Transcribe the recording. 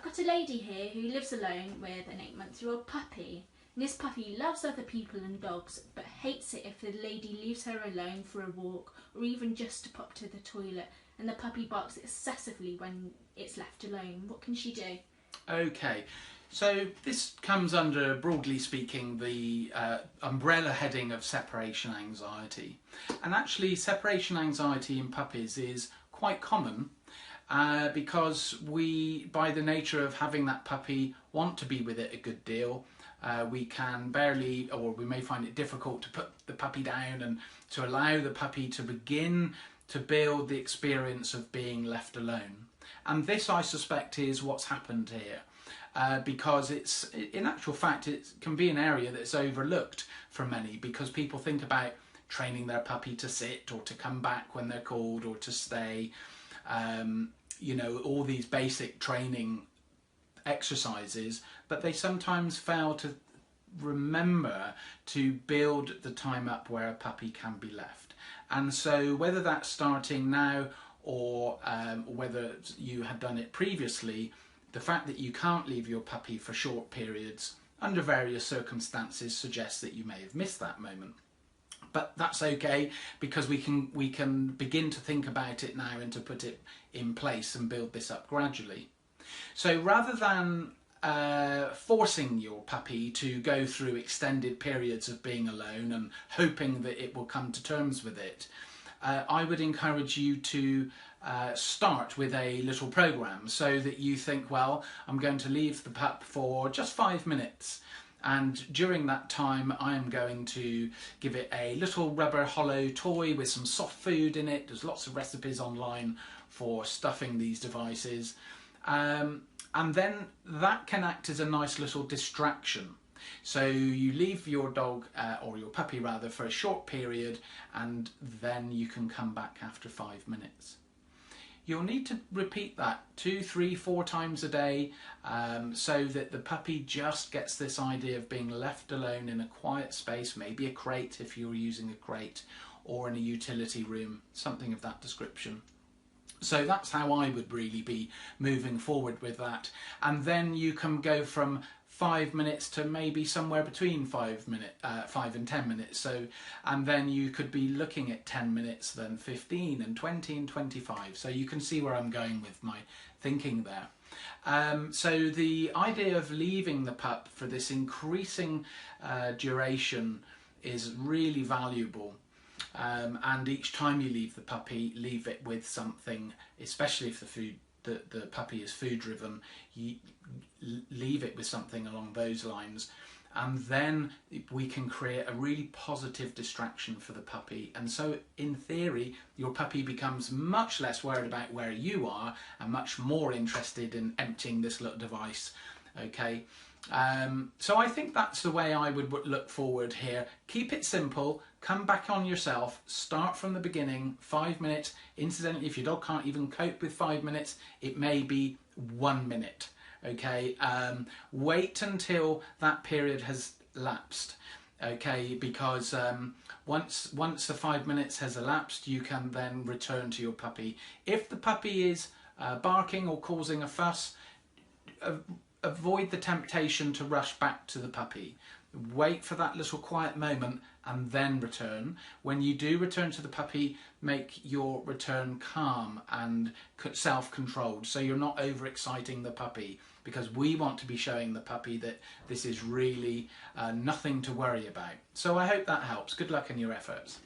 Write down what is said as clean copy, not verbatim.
got a lady here who lives alone with an 8-month-old puppy. And this puppy loves other people and dogs, but hates it if the lady leaves her alone for a walk or even just to pop to the toilet. And the puppy barks excessively when it's left alone. What can she do? Okay, so this comes under, broadly speaking, the umbrella heading of separation anxiety. And actually, separation anxiety in puppies is quite common because we, by the nature of having that puppy, want to be with it a good deal. We can barely, or we may find it difficult to put the puppy down and to allow the puppy to begin to build the experience of being left alone. And this, I suspect, is what's happened here. Because it's, in actual fact, it can be an area that's overlooked for many, because people think about training their puppy to sit or to come back when they're called or to stay, you know, all these basic training exercises, but they sometimes fail to remember to build the time up where a puppy can be left. And so whether that's starting now or whether you had done it previously, the fact that you can't leave your puppy for short periods under various circumstances suggests that you may have missed that moment. But that's okay, because we can begin to think about it now and to put it in place and build this up gradually. So rather than forcing your puppy to go through extended periods of being alone and hoping that it will come to terms with it, I would encourage you to start with a little program, so that you think, well, I'm going to leave the pup for just 5 minutes, and during that time I'm going to give it a little rubber hollow toy with some soft food in it. There's lots of recipes online for stuffing these devices, and then that can act as a nice little distraction. So you leave your dog, or your puppy rather, for a short period, and then you can come back after 5 minutes. You'll need to repeat that 2, 3, 4 times a day, so that the puppy just gets this idea of being left alone in a quiet space, maybe a crate if you're using a crate, or in a utility room, something of that description. So that's how I would really be moving forward with that. And then you can go from 5 minutes to maybe somewhere between 5 and 10 minutes. So, and then you could be looking at 10 minutes, then 15 and 20 and 25. So you can see where I'm going with my thinking there. So the idea of leaving the pup for this increasing duration is really valuable. And each time you leave the puppy, leave it with something, especially if the puppy is food driven, you leave it with something along those lines, and then we can create a really positive distraction for the puppy. And so in theory your puppy becomes much less worried about where you are and much more interested in emptying this little device. Okay, so I think that's the way I would look forward here. Keep it simple, come back on yourself, start from the beginning, 5 minutes. Incidentally, if your dog can't even cope with 5 minutes, it may be 1 minute. Okay, wait until that period has lapsed. Okay, because once the 5 minutes has elapsed, you can then return to your puppy. If the puppy is barking or causing a fuss, avoid the temptation to rush back to the puppy. Wait for that little quiet moment and then return. When you do return to the puppy, make your return calm and self-controlled, so you're not overexciting the puppy, because we want to be showing the puppy that this is really nothing to worry about. So I hope that helps. Good luck in your efforts.